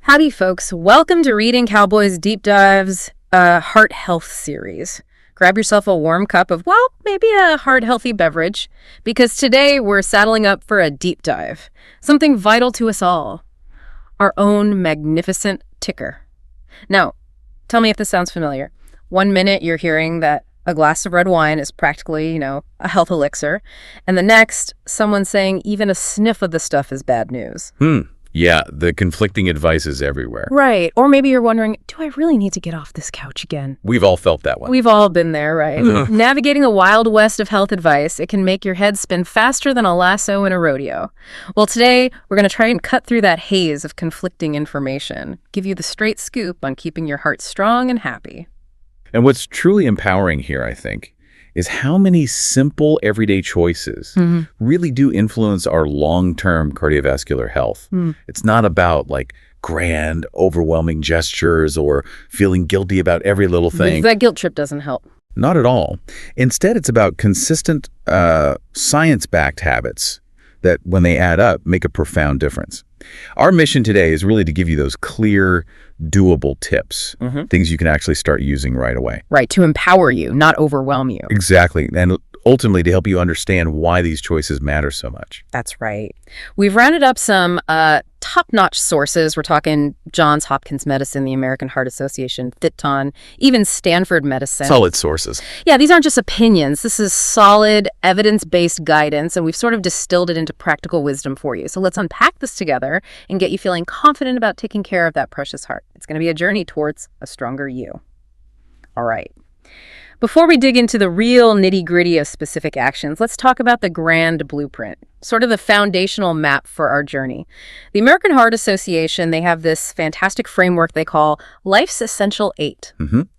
Howdy, folks. Welcome to Reading Cowboys Deep Dives Heart Health series. Grab yourself a warm cup of, well, maybe a heart-healthy beverage, because today we're saddling up for a deep dive, something vital to us all, our own magnificent ticker. Now, tell me if this sounds familiar. 1 minute you're hearing that a glass of red wine is practically, a health elixir, and the next, someone saying even a sniff of the stuff is bad news. Yeah, the conflicting advice is everywhere. Right. Or maybe you're wondering, do I really need to get off this couch again? We've all felt that one. We've all been there, right? Navigating the wild west of health advice, it can make your head spin faster than a lasso in a rodeo. Well, today, we're going to try and cut through that haze of conflicting information, give you the straight scoop on keeping your heart strong and happy. And what's truly empowering here, I think, is how many simple everyday choices really do influence our long-term cardiovascular health. It's not about grand, overwhelming gestures or feeling guilty about every little thing. That guilt trip doesn't help. Not at all. Instead, it's about consistent science-backed habits that, when they add up, make a profound difference. Our mission today is really to give you those clear, doable tips, things you can actually start using right away. Right, to empower you, not overwhelm you. Exactly, and ultimately to help you understand why these choices matter so much. That's right. We've rounded up some top-notch sources. We're talking Johns Hopkins Medicine, the American Heart Association, Fitton, even Stanford Medicine. Solid sources. Yeah, these aren't just opinions. This is solid, evidence-based guidance, and we've sort of distilled it into practical wisdom for you. So let's unpack this together and get you feeling confident about taking care of that precious heart. It's going to be a journey towards a stronger you. All right. Before we dig into the real nitty-gritty of specific actions, let's talk about the grand blueprint, sort of the foundational map for our journey. The American Heart Association, they have this fantastic framework they call Life's Essential 8.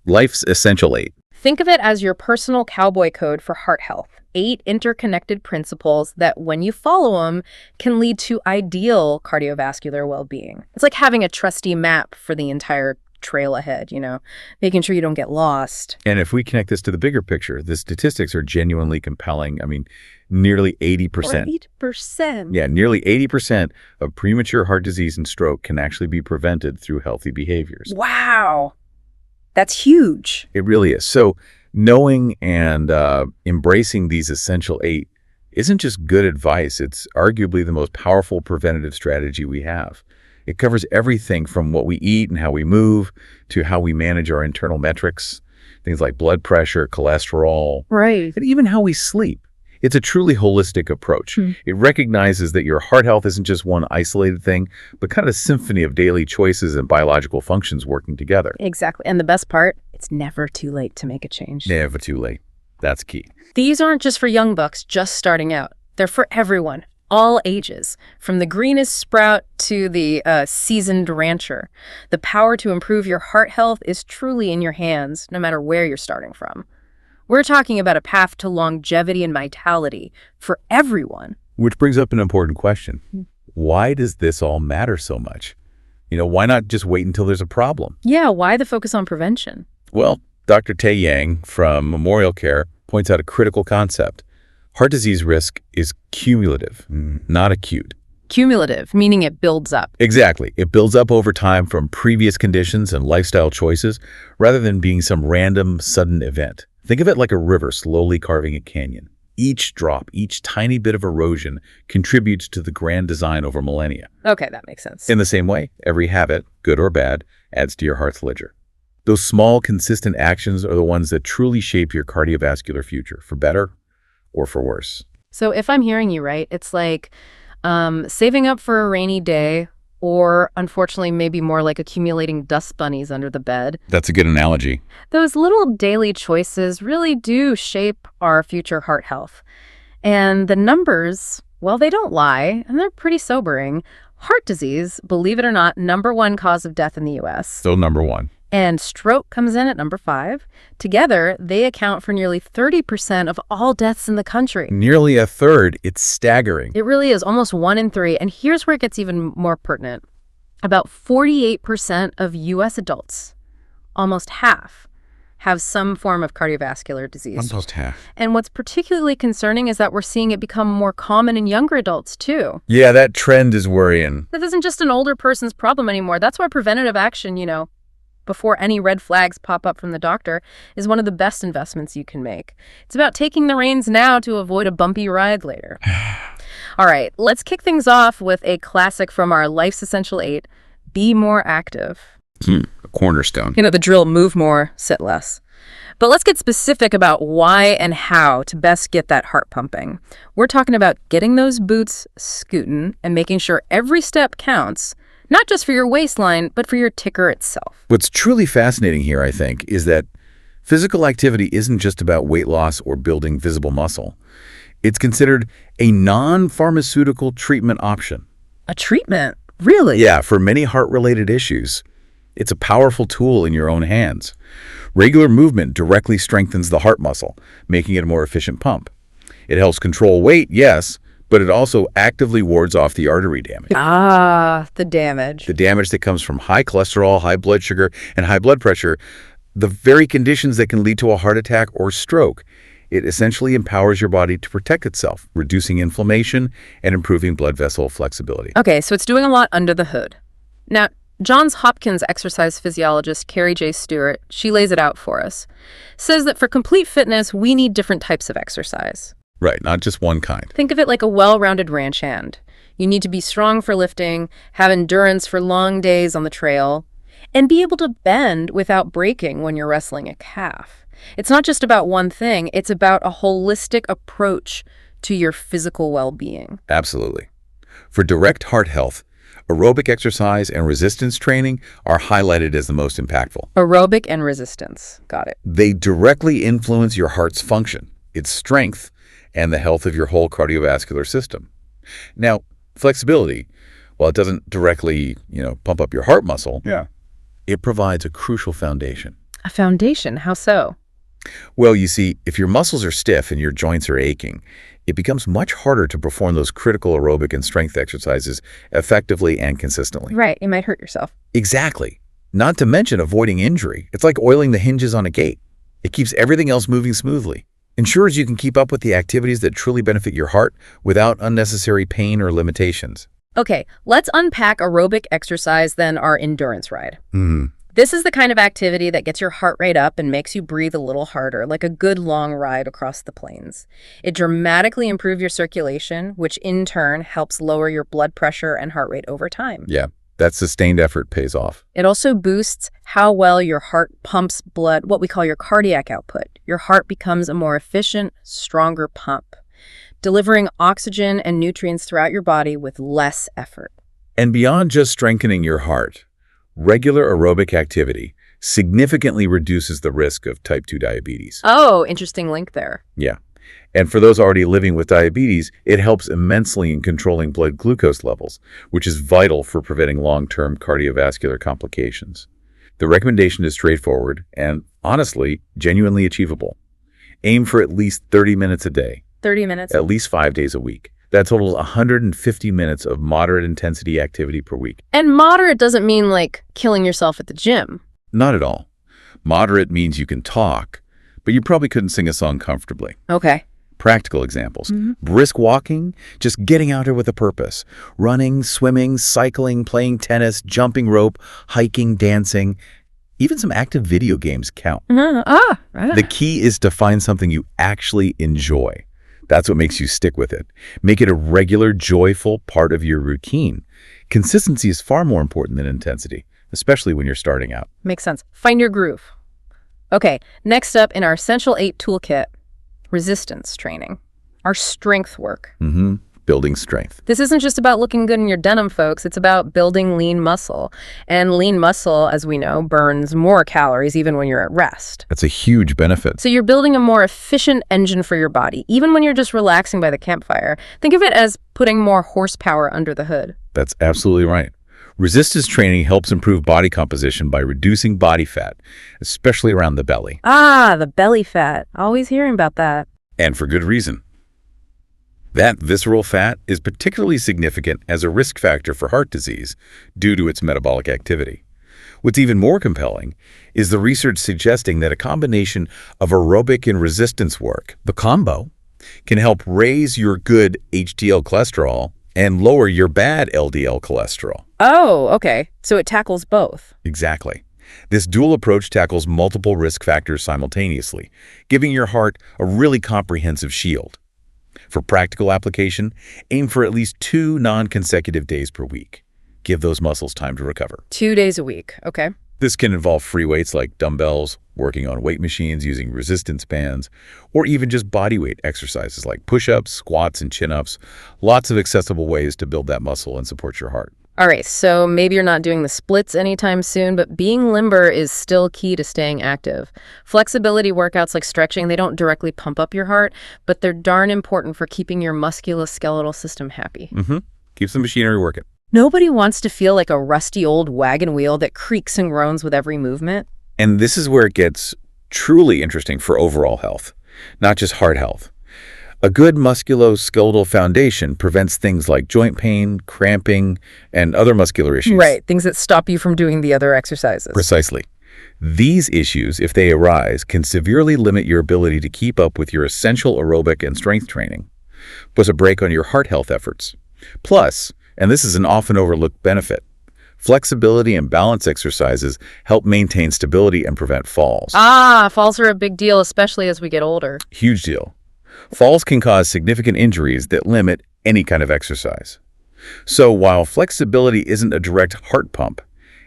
Life's Essential 8. Think of it as your personal cowboy code for heart health. 8 interconnected principles that, when you follow them, can lead to ideal cardiovascular well-being. It's like having a trusty map for the entire trail ahead, making sure you don't get lost. And if we connect this to the bigger picture, the statistics are genuinely compelling. I mean, nearly 80%. 80%. Yeah, nearly 80% of premature heart disease and stroke can actually be prevented through healthy behaviors. Wow. That's huge. It really is. So knowing and embracing these essential 8 isn't just good advice. It's arguably the most powerful preventative strategy we have. It covers everything from what we eat and how we move to how we manage our internal metrics, things like blood pressure, cholesterol, right, and even how we sleep. It's a truly holistic approach. It recognizes that your heart health isn't just one isolated thing, but kind of a symphony of daily choices and biological functions working together. Exactly. And the best part, it's never too late to make a change. Never too late. That's key. These aren't just for young bucks just starting out. They're for everyone. All ages, from the greenest sprout to the seasoned rancher. The power to improve your heart health is truly in your hands, no matter where you're starting from. We're talking about a path to longevity and vitality for everyone. Which brings up an important question. Why does this all matter so much? Why not just wait until there's a problem? Yeah, why the focus on prevention? Well, Dr. Tae Yang from Memorial Care points out a critical concept. Heart disease risk is cumulative, not acute. Cumulative, meaning it builds up. Exactly. It builds up over time from previous conditions and lifestyle choices, rather than being some random, sudden event. Think of it like a river slowly carving a canyon. Each drop, each tiny bit of erosion contributes to the grand design over millennia. Okay, that makes sense. In the same way, every habit, good or bad, adds to your heart's ledger. Those small, consistent actions are the ones that truly shape your cardiovascular future, for better or for worse. So if I'm hearing you right, it's like saving up for a rainy day, or unfortunately maybe more like accumulating dust bunnies under the bed. That's a good analogy. Those little daily choices really do shape our future heart health. And the numbers, well, they don't lie, and they're pretty sobering. Heart disease, believe it or not, #1 cause of death in the U.S. Still #1. And stroke comes in at #5. Together, they account for nearly 30% of all deaths in the country. Nearly a third. It's staggering. It really is, almost 1 in 3. And here's where it gets even more pertinent. About 48% of U.S. adults, almost half, have some form of cardiovascular disease. Almost half. And what's particularly concerning is that we're seeing it become more common in younger adults, too. Yeah, that trend is worrying. This isn't just an older person's problem anymore. That's why preventative action, before any red flags pop up from the doctor, is one of the best investments you can make. It's about taking the reins now to avoid a bumpy ride later. All right, let's kick things off with a classic from our Life's Essential 8, be more active. A cornerstone. The drill, move more, sit less. But let's get specific about why and how to best get that heart pumping. We're talking about getting those boots scootin' and making sure every step counts, not just for your waistline, but for your ticker itself. What's truly fascinating here, I think, is that physical activity isn't just about weight loss or building visible muscle. It's considered a non-pharmaceutical treatment option. A treatment? Really? Yeah, for many heart-related issues. It's a powerful tool in your own hands. Regular movement directly strengthens the heart muscle, making it a more efficient pump. It helps control weight, yes, but it also actively wards off the artery damage. Ah, the damage. The damage that comes from high cholesterol, high blood sugar, and high blood pressure, the very conditions that can lead to a heart attack or stroke. It essentially empowers your body to protect itself, reducing inflammation and improving blood vessel flexibility. Okay, so it's doing a lot under the hood. Now, Johns Hopkins exercise physiologist Carrie J. Stewart, she lays it out for us, says that for complete fitness, we need different types of exercise. Right, not just one kind. Think of it like a well-rounded ranch hand. You need to be strong for lifting, have endurance for long days on the trail, and be able to bend without breaking when you're wrestling a calf. It's not just about one thing, it's about a holistic approach to your physical well-being. Absolutely. For direct heart health, aerobic exercise and resistance training are highlighted as the most impactful. Aerobic and resistance. Got it. They directly influence your heart's function, its strength, and the health of your whole cardiovascular system. Now, flexibility, while it doesn't directly, pump up your heart muscle, it provides a crucial foundation. A foundation? How so? Well, you see, if your muscles are stiff and your joints are aching, it becomes much harder to perform those critical aerobic and strength exercises effectively and consistently. Right, you might hurt yourself. Exactly. Not to mention avoiding injury. It's like oiling the hinges on a gate. It keeps everything else moving smoothly. Ensures you can keep up with the activities that truly benefit your heart without unnecessary pain or limitations. Okay, let's unpack aerobic exercise, then our endurance ride. Mm-hmm. This is the kind of activity that gets your heart rate up and makes you breathe a little harder, like a good long ride across the plains. It dramatically improves your circulation, which in turn helps lower your blood pressure and heart rate over time. Yeah, that sustained effort pays off. It also boosts how well your heart pumps blood, what we call your cardiac output. Your heart becomes a more efficient, stronger pump, delivering oxygen and nutrients throughout your body with less effort. And beyond just strengthening your heart, regular aerobic activity significantly reduces the risk of type 2 diabetes. Oh, interesting link there. Yeah. And for those already living with diabetes, it helps immensely in controlling blood glucose levels, which is vital for preventing long-term cardiovascular complications. The recommendation is straightforward and, honestly, genuinely achievable. Aim for at least 30 minutes a day. 30 minutes? At least 5 days a week. That totals 150 minutes of moderate intensity activity per week. And moderate doesn't mean like killing yourself at the gym. Not at all. Moderate means you can talk, but you probably couldn't sing a song comfortably. Okay. Practical examples. Brisk walking, just getting out there with a purpose. Running, swimming, cycling, playing tennis, jumping rope, hiking, dancing. Even some active video games count. Right. The key is to find something you actually enjoy. That's what makes you stick with it. Make it a regular, joyful part of your routine. Consistency is far more important than intensity, especially when you're starting out. Makes sense. Find your groove. Okay, next up in our Essential 8 toolkit, resistance training, our strength work. Building strength. This isn't just about looking good in your denim, folks. It's about building lean muscle. And lean muscle, as we know, burns more calories even when you're at rest. That's a huge benefit. So you're building a more efficient engine for your body, even when you're just relaxing by the campfire. Think of it as putting more horsepower under the hood. That's absolutely right. Resistance training helps improve body composition by reducing body fat, especially around the belly. Ah, the belly fat. Always hearing about that. And for good reason. That visceral fat is particularly significant as a risk factor for heart disease due to its metabolic activity. What's even more compelling is the research suggesting that a combination of aerobic and resistance work, the combo, can help raise your good HDL cholesterol and lower your bad LDL cholesterol. Oh, okay. So it tackles both. Exactly. This dual approach tackles multiple risk factors simultaneously, giving your heart a really comprehensive shield. For practical application, aim for at least 2 non-consecutive days per week. Give those muscles time to recover. 2 days a week. Okay. This can involve free weights like dumbbells, working on weight machines using resistance bands, or even just body weight exercises like push-ups, squats, and chin-ups. Lots of accessible ways to build that muscle and support your heart. All right, so maybe you're not doing the splits anytime soon, but being limber is still key to staying active. Flexibility workouts like stretching, they don't directly pump up your heart, but they're darn important for keeping your musculoskeletal system happy. Keeps the machinery working. Nobody wants to feel like a rusty old wagon wheel that creaks and groans with every movement. And this is where it gets truly interesting for overall health, not just heart health. A good musculoskeletal foundation prevents things like joint pain, cramping, and other muscular issues. Right, things that stop you from doing the other exercises. Precisely. These issues, if they arise, can severely limit your ability to keep up with your essential aerobic and strength training, puts a brake on your heart health efforts. Plus, and this is an often overlooked benefit, flexibility and balance exercises help maintain stability and prevent falls. Falls are a big deal, especially as we get older. Huge deal. Falls can cause significant injuries that limit any kind of exercise. So while flexibility isn't a direct heart pump,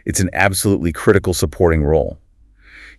it's an absolutely critical supporting role.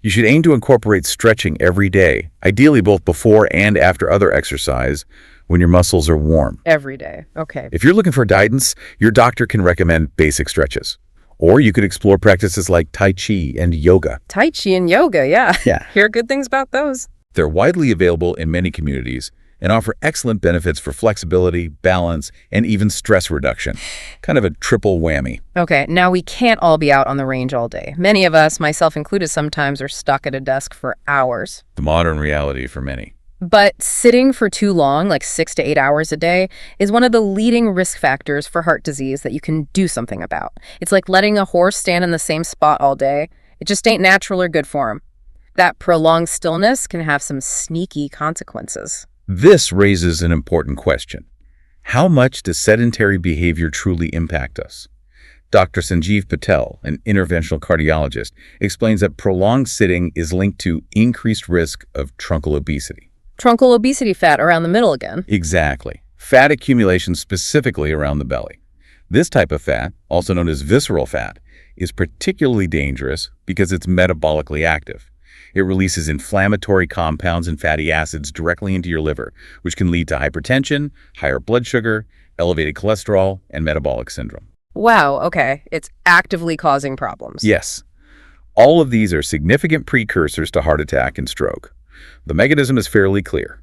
You should aim to incorporate stretching every day, ideally both before and after other exercise when your muscles are warm. Every day, okay. If you're looking for guidance, your doctor can recommend basic stretches. Or you could explore practices like Tai Chi and yoga. Tai Chi and yoga, yeah. Yeah. Hear good things about those. They're widely available in many communities and offer excellent benefits for flexibility, balance, and even stress reduction. Kind of a triple whammy. Okay, now we can't all be out on the range all day. Many of us, myself included sometimes, are stuck at a desk for hours. The modern reality for many. But sitting for too long, like 6 to 8 hours a day, is one of the leading risk factors for heart disease that you can do something about. It's like letting a horse stand in the same spot all day. It just ain't natural or good for him. That prolonged stillness can have some sneaky consequences. This raises an important question. How much does sedentary behavior truly impact us? Dr. Sanjeev Patel, an interventional cardiologist, explains that prolonged sitting is linked to increased risk of truncal obesity. Truncal obesity fat around the middle again. Exactly. Fat accumulation specifically around the belly. This type of fat, also known as visceral fat, is particularly dangerous because it's metabolically active. It releases inflammatory compounds and fatty acids directly into your liver, which can lead to hypertension, higher blood sugar, elevated cholesterol, and metabolic syndrome. Wow, okay. It's actively causing problems. Yes. All of these are significant precursors to heart attack and stroke. The mechanism is fairly clear.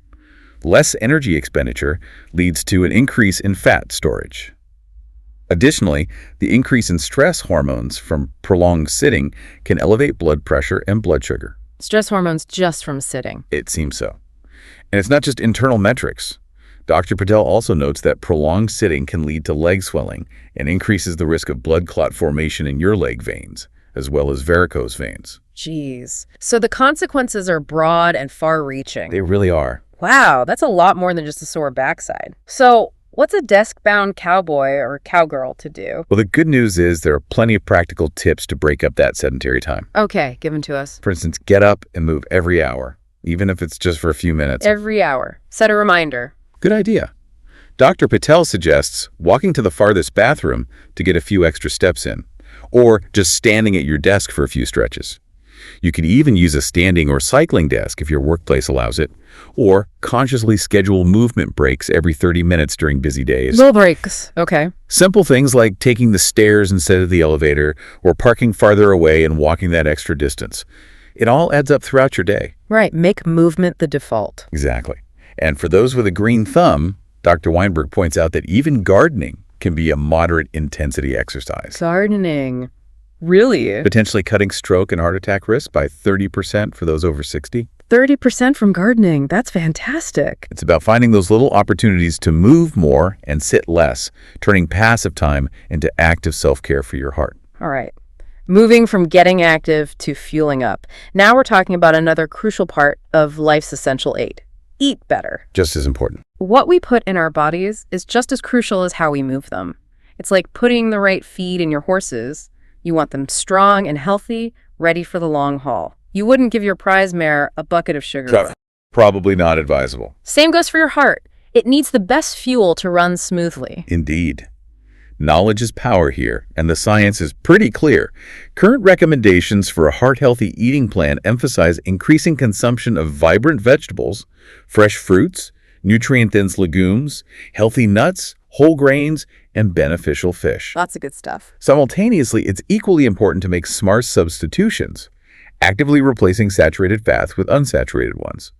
Less energy expenditure leads to an increase in fat storage. Additionally, the increase in stress hormones from prolonged sitting can elevate blood pressure and blood sugar. Stress hormones just from sitting. It seems so. And it's not just internal metrics. Dr. Patel also notes that prolonged sitting can lead to leg swelling and increases the risk of blood clot formation in your leg veins, as well as varicose veins. Jeez. So the consequences are broad and far-reaching. They really are. Wow, that's a lot more than just a sore backside. So what's a desk-bound cowboy or cowgirl to do? Well, the good news is there are plenty of practical tips to break up that sedentary time. Okay, give them to us. For instance, get up and move every hour, even if it's just for a few minutes. Every hour. Set a reminder. Good idea. Dr. Patel suggests walking to the farthest bathroom to get a few extra steps in, or just standing at your desk for a few stretches. You could even use a standing or cycling desk if your workplace allows it, or consciously schedule movement breaks every 30 minutes during busy days. Little breaks. Okay. Simple things like taking the stairs instead of the elevator, or parking farther away and walking that extra distance. It all adds up throughout your day. Right. Make movement the default. Exactly. And for those with a green thumb, Dr. Weinberg points out that even gardening can be a moderate intensity exercise. Gardening. Really? Potentially cutting stroke and heart attack risk by 30% for those over 60. 30% from gardening. That's fantastic. It's about finding those little opportunities to move more and sit less, turning passive time into active self-care for your heart. All right. Moving from getting active to fueling up. Now we're talking about another crucial part of life's essential eight. Eat better. Just as important. What we put in our bodies is just as crucial as how we move them. It's like putting the right feed in your horses. You want them strong and healthy, ready for the long haul. You wouldn't give your prize mare a bucket of sugar. Probably not advisable. Same goes for your heart. It needs the best fuel to run smoothly. Indeed. Knowledge is power here, and the science is pretty clear. Current recommendations for a heart-healthy eating plan emphasize increasing consumption of vibrant vegetables, fresh fruits, nutrient-dense legumes, healthy nuts, whole grains, and beneficial fish. Lots of good stuff. Simultaneously, it's equally important to make smart substitutions, actively replacing saturated fats with unsaturated ones.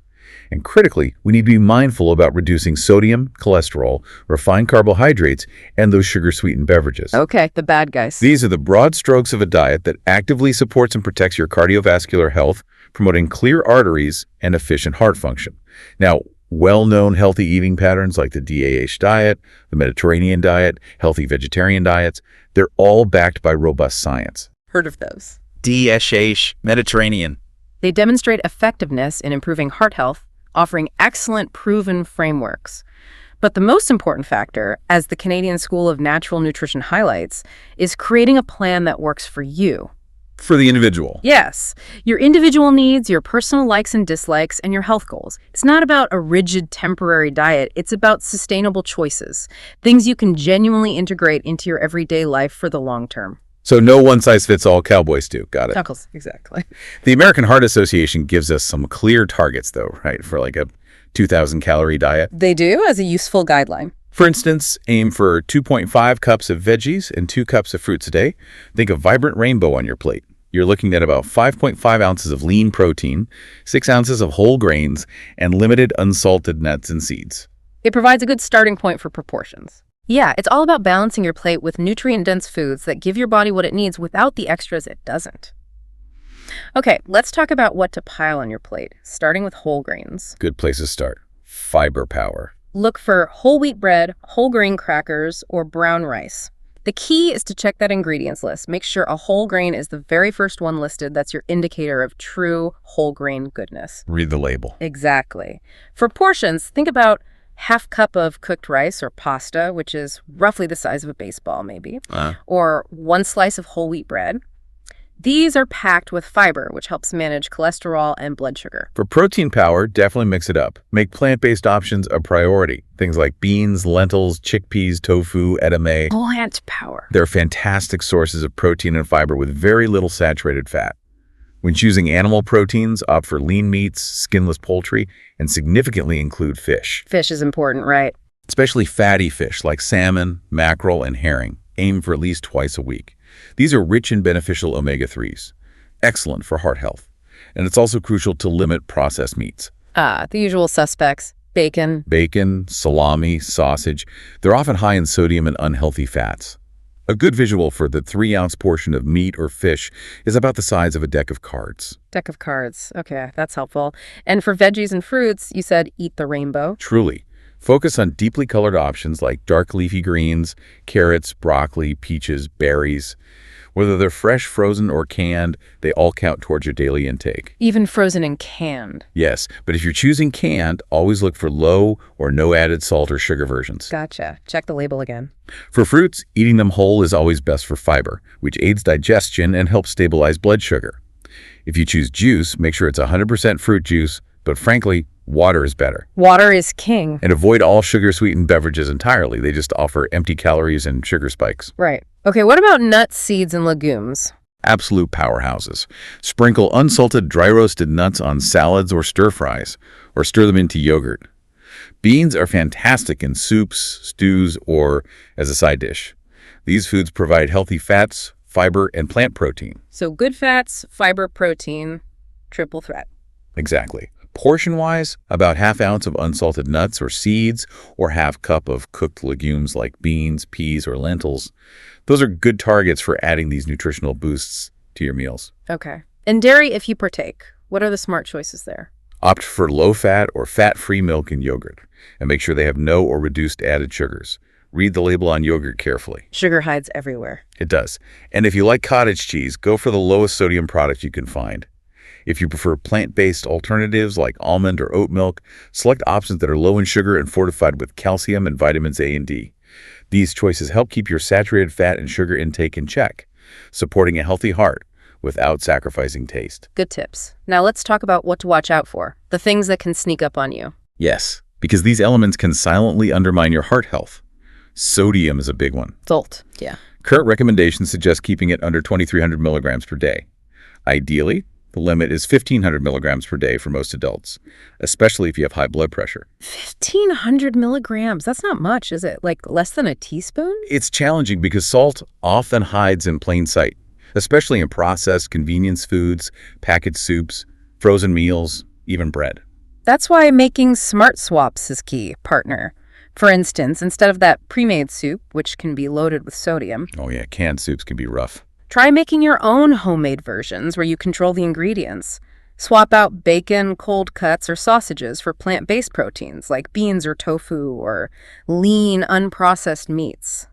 And critically, we need to be mindful about reducing sodium, cholesterol, refined carbohydrates, and those sugar-sweetened beverages. Okay, the bad guys. These are the broad strokes of a diet that actively supports and protects your cardiovascular health, promoting clear arteries and efficient heart function. Now, well-known healthy eating patterns like the DAH diet, the Mediterranean diet, healthy vegetarian diets, they're all backed by robust science. Heard of those. DAH, Mediterranean. They demonstrate effectiveness in improving heart health, offering excellent proven frameworks. But the most important factor, as the Canadian School of Natural Nutrition highlights, is creating a plan that works for you. For the individual. Yes, your individual needs, your personal likes and dislikes, and your health goals. It's not about a rigid temporary diet. It's about sustainable choices, things you can genuinely integrate into your everyday life for the long term. So no one-size-fits-all cowboy stew. Got it. Chuckles, exactly. The American Heart Association gives us some clear targets, though, right, for like a 2,000-calorie diet. They do, as a useful guideline. For instance, aim for 2.5 cups of veggies and 2 cups of fruits a day. Think of vibrant rainbow on your plate. You're looking at about 5.5 ounces of lean protein, 6 ounces of whole grains, and limited unsalted nuts and seeds. It provides a good starting point for proportions. Yeah, it's all about balancing your plate with nutrient-dense foods that give your body what it needs without the extras it doesn't. Okay, let's talk about what to pile on your plate, starting with whole grains. Good place to start. Fiber power. Look for whole wheat bread, whole grain crackers, or brown rice. The key is to check that ingredients list. Make sure a whole grain is the very first one listed. That's your indicator of true whole grain goodness. Read the label. Exactly. For portions, think about half cup of cooked rice or pasta, which is roughly the size of a baseball maybe, or 1 slice of whole wheat bread. These are packed with fiber, which helps manage cholesterol and blood sugar. For protein power, definitely mix it up. Make plant-based options a priority. Things like beans, lentils, chickpeas, tofu, edamame. Plant power. They're fantastic sources of protein and fiber with very little saturated fat. When choosing animal proteins, opt for lean meats, skinless poultry, and significantly include fish. Fish is important, right? Especially fatty fish like salmon, mackerel, and herring. Aim for at least twice a week. These are rich in beneficial omega-3s. Excellent for heart health. And it's also crucial to limit processed meats. The usual suspects. Bacon. Bacon, salami, sausage. They're often high in sodium and unhealthy fats. A good visual for the 3-ounce portion of meat or fish is about the size of a deck of cards. Deck of cards. Okay, that's helpful. And for veggies and fruits, you said eat the rainbow. Truly. Focus on deeply colored options like dark leafy greens, carrots, broccoli, peaches, berries. Whether they're fresh, frozen, or canned, they all count towards your daily intake. Even frozen and canned. Yes, but if you're choosing canned, always look for low or no added salt or sugar versions. Gotcha. Check the label again. For fruits, eating them whole is always best for fiber, which aids digestion and helps stabilize blood sugar. If you choose juice, make sure it's 100% fruit juice, but frankly, water is better. Water is king. And avoid all sugar-sweetened beverages entirely. They just offer empty calories and sugar spikes. Right. Okay, what about nuts, seeds, and legumes? Absolute powerhouses. Sprinkle unsalted dry roasted nuts on salads or stir fries, or stir them into yogurt. Beans are fantastic in soups, stews, or as a side dish. These foods provide healthy fats, fiber, and plant protein. So good fats, fiber, protein, triple threat. Exactly. Portion-wise, about ½ ounce of unsalted nuts or seeds, or ½ cup of cooked legumes like beans, peas, or lentils. Those are good targets for adding these nutritional boosts to your meals. Okay. And dairy if you partake. What are the smart choices there? Opt for low-fat or fat-free milk and yogurt, and make sure they have no or reduced added sugars. Read the label on yogurt carefully. Sugar hides everywhere. It does. And if you like cottage cheese, go for the lowest sodium product you can find. If you prefer plant-based alternatives like almond or oat milk, select options that are low in sugar and fortified with calcium and vitamins A and D. These choices help keep your saturated fat and sugar intake in check, supporting a healthy heart without sacrificing taste. Good tips. Now let's talk about what to watch out for, the things that can sneak up on you. Yes, because these elements can silently undermine your heart health. Sodium is a big one. Salt, yeah. Current recommendations suggest keeping it under 2,300 milligrams per day. Ideally, the limit is 1,500 milligrams per day for most adults, especially if you have high blood pressure. 1,500 milligrams. That's not much, is it? Like less than a teaspoon? It's challenging because salt often hides in plain sight, especially in processed convenience foods, packaged soups, frozen meals, even bread. That's why making smart swaps is key, partner. For instance, instead of that pre-made soup, which can be loaded with sodium, Oh yeah, canned soups can be rough. try making your own homemade versions where you control the ingredients. Swap out bacon, cold cuts, or sausages for plant-based proteins like beans or tofu or lean, unprocessed meats.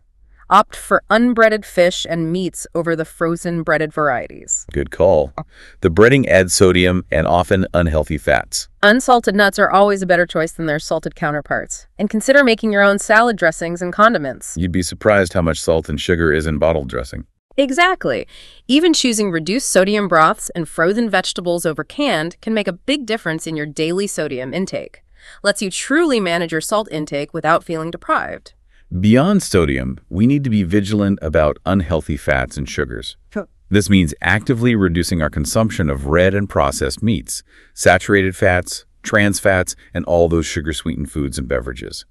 Opt for unbreaded fish and meats over the frozen breaded varieties. Good call. The breading adds sodium and often unhealthy fats. Unsalted nuts are always a better choice than their salted counterparts. And consider making your own salad dressings and condiments. You'd be surprised how much salt and sugar is in bottled dressing. Exactly. Even choosing reduced sodium broths and frozen vegetables over canned can make a big difference in your daily sodium intake. Lets you truly manage your salt intake without feeling deprived. Beyond sodium, we need to be vigilant about unhealthy fats and sugars. This means actively reducing our consumption of red and processed meats, saturated fats, trans fats, and all those sugar-sweetened foods and beverages.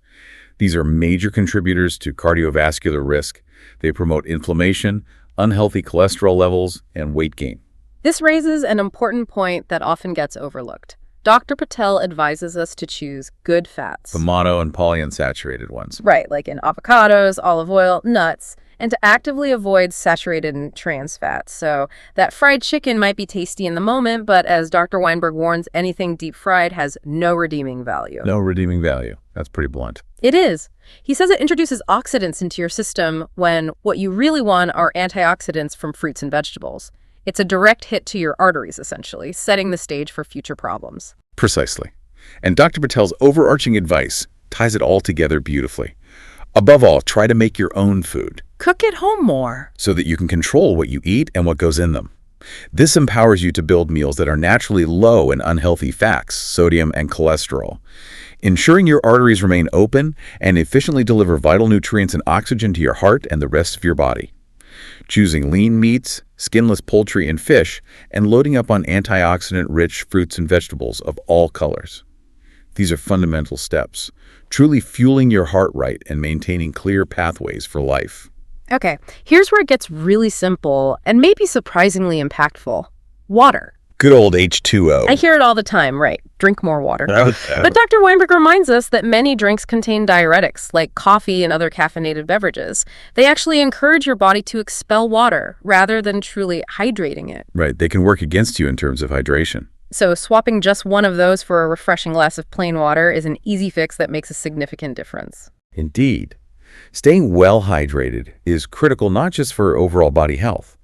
These are major contributors to cardiovascular risk. They promote inflammation, unhealthy cholesterol levels, and weight gain. This raises an important point that often gets overlooked. Dr. Patel advises us to choose good fats. The mono and polyunsaturated ones. Right, like in avocados, olive oil, nuts, and to actively avoid saturated and trans fats. So that fried chicken might be tasty in the moment, but as Dr. Weinberg warns, anything deep fried has no redeeming value. No redeeming value. That's pretty blunt. It is. He says it introduces oxidants into your system when what you really want are antioxidants from fruits and vegetables. It's a direct hit to your arteries, essentially, setting the stage for future problems. Precisely. And Dr. Patel's overarching advice ties it all together beautifully. Above all, try to make your own food Cook at home more. so that you can control what you eat and what goes in them. This empowers you to build meals that are naturally low in unhealthy fats, sodium, and cholesterol, ensuring your arteries remain open and efficiently deliver vital nutrients and oxygen to your heart and the rest of your body. Choosing lean meats, skinless poultry and fish, and loading up on antioxidant-rich fruits and vegetables of all colors. These are fundamental steps, truly fueling your heart right and maintaining clear pathways for life. Okay, here's where it gets really simple and maybe surprisingly impactful. Water. Good old H2O. I hear it all the time, right? Drink more water. But Dr. Weinberg reminds us that many drinks contain diuretics, like coffee and other caffeinated beverages. They actually encourage your body to expel water rather than truly hydrating it. Right, they can work against you in terms of hydration. So swapping just one of those for a refreshing glass of plain water is an easy fix that makes a significant difference. Indeed. Staying well hydrated is critical not just for overall body health,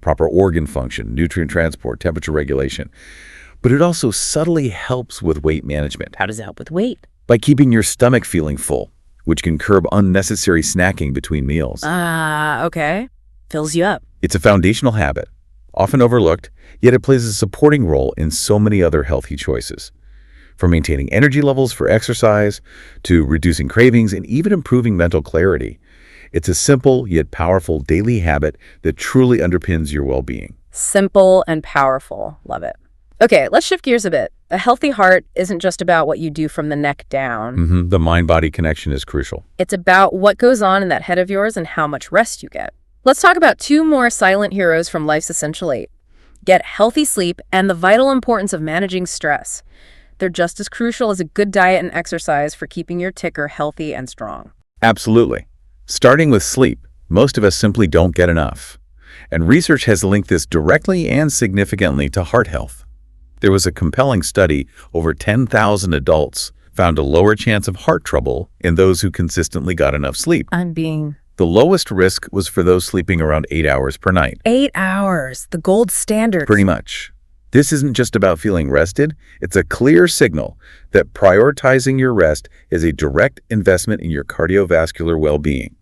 proper organ function, nutrient transport, temperature regulation, but it also subtly helps with weight management How does it help with weight? by keeping your stomach feeling full, which can curb unnecessary snacking between meals. Okay. Fills you up. It's a foundational habit, often overlooked, yet it plays a supporting role in so many other healthy choices. From maintaining energy levels for exercise to reducing cravings and even improving mental clarity. It's a simple yet powerful daily habit that truly underpins your well-being. Simple and powerful. Love it. Okay, let's shift gears a bit. A healthy heart isn't just about what you do from the neck down. The mind-body connection is crucial. It's about what goes on in that head of yours and how much rest you get. Let's talk about two more silent heroes from Life's Essential 8. Get healthy sleep and the vital importance of managing stress. They're just as crucial as a good diet and exercise for keeping your ticker healthy and strong. Absolutely. Starting with sleep, most of us simply don't get enough. And research has linked this directly and significantly to heart health. There was a compelling study over 10,000 adults found a lower chance of heart trouble in those who consistently got enough sleep. The lowest risk was for those sleeping around 8 hours per night. 8 hours, the gold standard. Pretty much. This isn't just about feeling rested. It's a clear signal that prioritizing your rest is a direct investment in your cardiovascular well-being.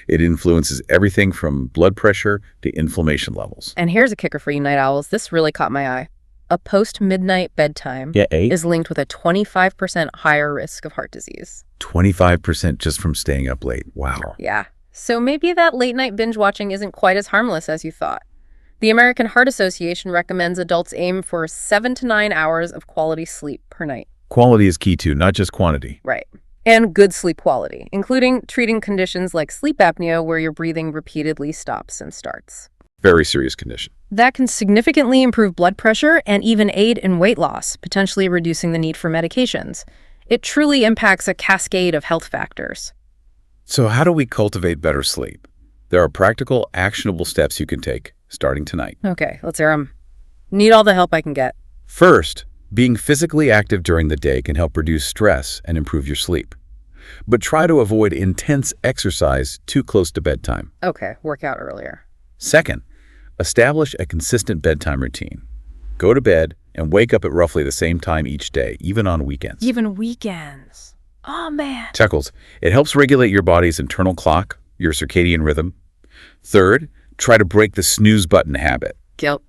It influences everything from blood pressure to inflammation levels. And here's a kicker for you night owls. This really caught my eye. A post-midnight bedtime is linked with a 25% higher risk of heart disease. 25% just from staying up late. Wow. Yeah. So maybe that late-night binge watching isn't quite as harmless as you thought. The American Heart Association recommends adults aim for 7 to 9 hours of quality sleep per night. Quality is key too, not just quantity. Right. And good sleep quality, including treating conditions like sleep apnea where your breathing repeatedly stops and starts. Very serious condition. That can significantly improve blood pressure and even aid in weight loss, potentially reducing the need for medications. It truly impacts a cascade of health factors. So how do we cultivate better sleep? There are practical, actionable steps you can take, starting tonight. Okay, let's hear 'em. Need all the help I can get. First, being physically active during the day can help reduce stress and improve your sleep. But try to avoid intense exercise too close to bedtime. Okay, work out earlier. Second, establish a consistent bedtime routine. Go to bed and wake up at roughly the same time each day, even on weekends. Even weekends. Oh, man. Chuckles, it helps regulate your body's internal clock, your circadian rhythm. Third, try to break the snooze button habit. Guilt.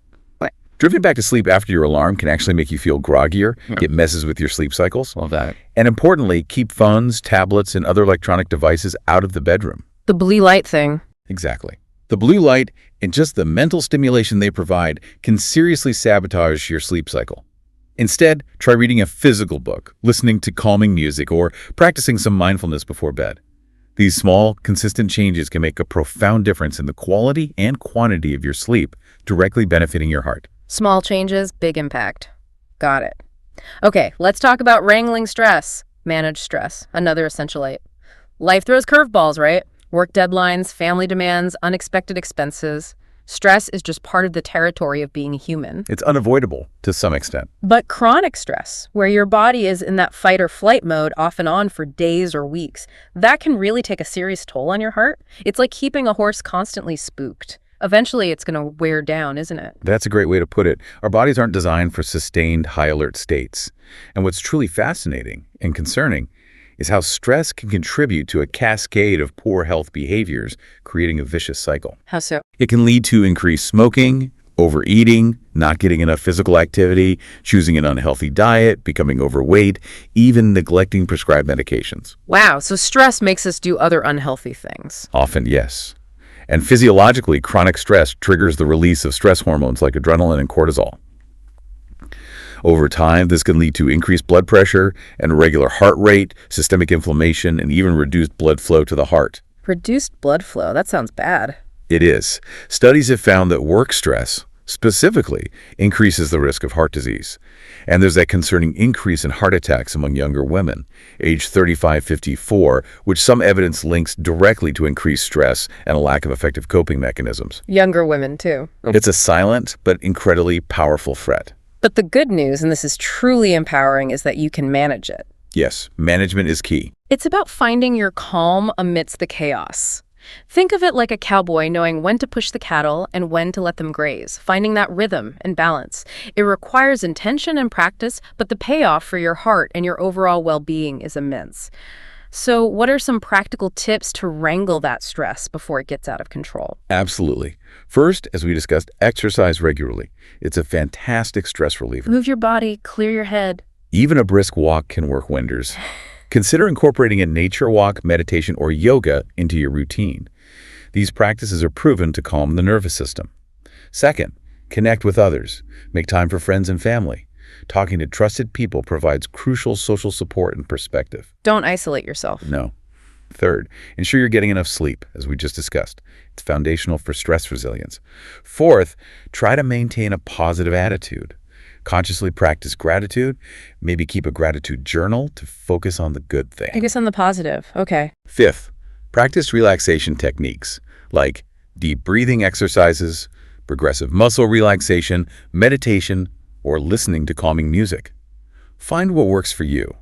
Drifting back to sleep after your alarm can actually make you feel groggier. It messes with your sleep cycles. Love that. And importantly, keep phones, tablets, and other electronic devices out of the bedroom. The blue light thing. Exactly. The blue light and just the mental stimulation they provide can seriously sabotage your sleep cycle. Instead, try reading a physical book, listening to calming music, or practicing some mindfulness before bed. These small, consistent changes can make a profound difference in the quality and quantity of your sleep, directly benefiting your heart. Small changes, big impact. Got it. Okay, let's talk about wrangling stress. Manage stress, another essential 8. Life throws curveballs, right? Work deadlines, family demands, unexpected expenses. Stress is just part of the territory of being human. It's unavoidable to some extent. But chronic stress, where your body is in that fight or flight mode off and on for days or weeks, that can really take a serious toll on your heart. It's like keeping a horse constantly spooked. Eventually, it's going to wear down, isn't it? That's a great way to put it. Our bodies aren't designed for sustained high alert states. And what's truly fascinating and concerning is how stress can contribute to a cascade of poor health behaviors, creating a vicious cycle. How so? It can lead to increased smoking, overeating, not getting enough physical activity, choosing an unhealthy diet, becoming overweight, even neglecting prescribed medications. Wow, so stress makes us do other unhealthy things. Often, yes. And physiologically, chronic stress triggers the release of stress hormones like adrenaline and cortisol. Over time, this can lead to increased blood pressure and irregular heart rate, systemic inflammation, and even reduced blood flow to the heart. Reduced blood flow, that sounds bad. It is. Studies have found that work stress, specifically, increases the risk of heart disease. And there's that concerning increase in heart attacks among younger women, age 35-54, which some evidence links directly to increased stress and a lack of effective coping mechanisms. Younger women, too. It's a silent but incredibly powerful threat. But the good news, and this is truly empowering, is that you can manage it. Yes, management is key. It's about finding your calm amidst the chaos. Think of it like a cowboy knowing when to push the cattle and when to let them graze, finding that rhythm and balance. It requires intention and practice, but the payoff for your heart and your overall well-being is immense. So what are some practical tips to wrangle that stress before it gets out of control? Absolutely. First, as we discussed, exercise regularly. It's a fantastic stress reliever. Move your body, clear your head. Even a brisk walk can work wonders. Consider incorporating a nature walk, meditation, or yoga into your routine. These practices are proven to calm the nervous system. Second, connect with others. Make time for friends and family. Talking to trusted people provides crucial social support and perspective. Don't isolate yourself. No. Third, ensure you're getting enough sleep, as we just discussed. It's foundational for stress resilience. Fourth, try to maintain a positive attitude. Consciously practice gratitude. Maybe keep a gratitude journal to focus on the good thing. I guess on the positive. Okay. Fifth, practice relaxation techniques like deep breathing exercises, progressive muscle relaxation, meditation, or listening to calming music. Find what works for you.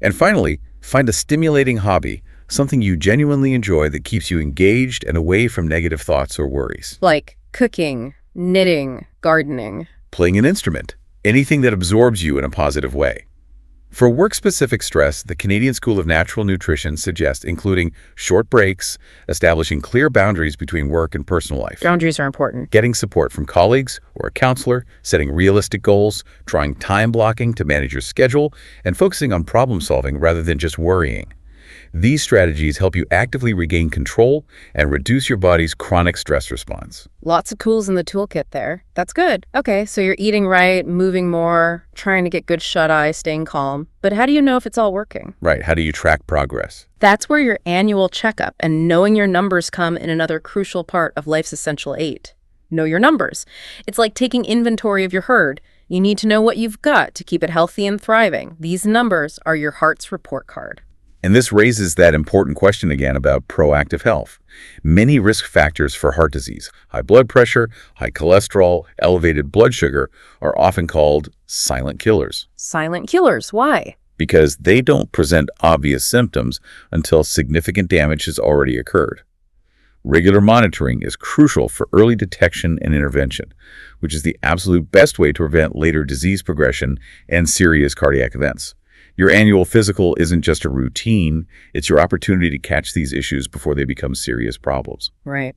And finally, find a stimulating hobby, something you genuinely enjoy that keeps you engaged and away from negative thoughts or worries. Like cooking, knitting, gardening. Playing an instrument, anything that absorbs you in a positive way. For work-specific stress, the Canadian School of Natural Nutrition suggests including short breaks, establishing clear boundaries between work and personal life, Boundaries are important. getting support from colleagues or a counselor, setting realistic goals, trying time blocking to manage your schedule, and focusing on problem solving rather than just worrying. These strategies help you actively regain control and reduce your body's chronic stress response. Lots of tools in the toolkit there. That's good. Okay, so you're eating right, moving more, trying to get good shut-eye, staying calm. But how do you know if it's all working? Right, how do you track progress? That's where your annual checkup and knowing your numbers come in another crucial part of life's essential 8. Know your numbers. It's like taking inventory of your herd. You need to know what you've got to keep it healthy and thriving. These numbers are your heart's report card. And this raises that important question again about proactive health. Many risk factors for heart disease, high blood pressure, high cholesterol, elevated blood sugar, are often called silent killers Silent killers. Why? because they don't present obvious symptoms until significant damage has already occurred. Regular monitoring is crucial for early detection and intervention, which is the absolute best way to prevent later disease progression and serious cardiac events. Your annual physical isn't just a routine, it's your opportunity to catch these issues before they become serious problems. Right.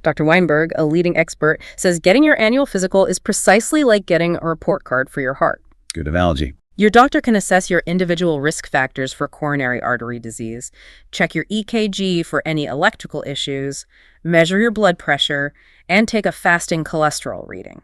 Dr. Weinberg, a leading expert, says getting your annual physical is precisely like getting a report card for your heart. Good analogy. Your doctor can assess your individual risk factors for coronary artery disease, check your EKG for any electrical issues, measure your blood pressure, and take a fasting cholesterol reading.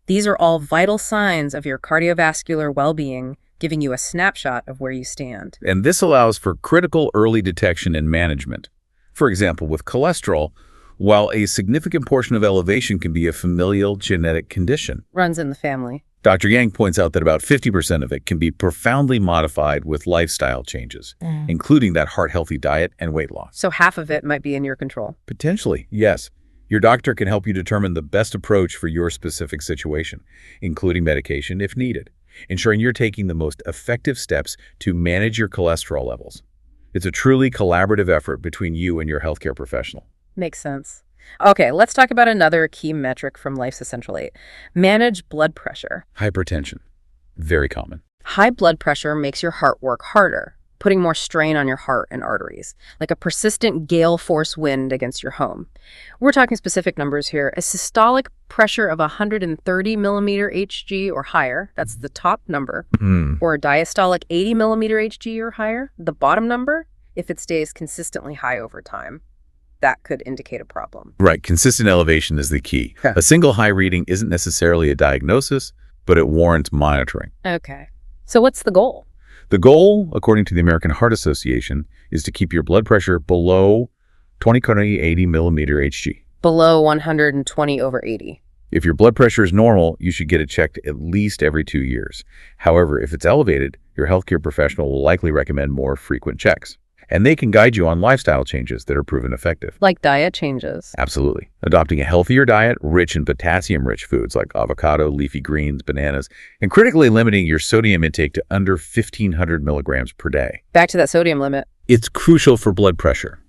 These are all vital signs of your cardiovascular well-being, giving you a snapshot of where you stand. And this allows for critical early detection and management. For example, with cholesterol, while a significant portion of elevation can be a familial genetic condition, Runs in the family. Dr. Yang points out that about 50% of it can be profoundly modified with lifestyle changes, including that heart-healthy diet and weight loss. So half of it might be in your control. Potentially, yes. Your doctor can help you determine the best approach for your specific situation, including medication if needed, ensuring you're taking the most effective steps to manage your cholesterol levels. It's a truly collaborative effort between you and your healthcare professional. Makes sense. Okay, let's talk about another key metric from Life's Essential 8. Manage blood pressure. Hypertension. Very common. High blood pressure makes your heart work harder, putting more strain on your heart and arteries, like a persistent gale force wind against your home. We're talking specific numbers here. A systolic pressure of 130 millimeter Hg or higher, that's the top number, or a diastolic 80 millimeter Hg or higher, the bottom number, if it stays consistently high over time. That could indicate a problem. Right. Consistent elevation is the key. Yeah. A single high reading isn't necessarily a diagnosis, but it warrants monitoring. Okay. So what's the goal? The goal, according to the American Heart Association, is to keep your blood pressure below 80 millimeter Hg. Below 120 over 80. If your blood pressure is normal, you should get it checked at least every 2 years. However, if it's elevated, your healthcare professional will likely recommend more frequent checks. And they can guide you on lifestyle changes that are proven effective. Like diet changes. Absolutely. Adopting a healthier diet, rich in potassium-rich foods like avocado, leafy greens, bananas, and critically limiting your sodium intake to under 1,500 milligrams per day. Back to that sodium limit. It's crucial for blood pressure.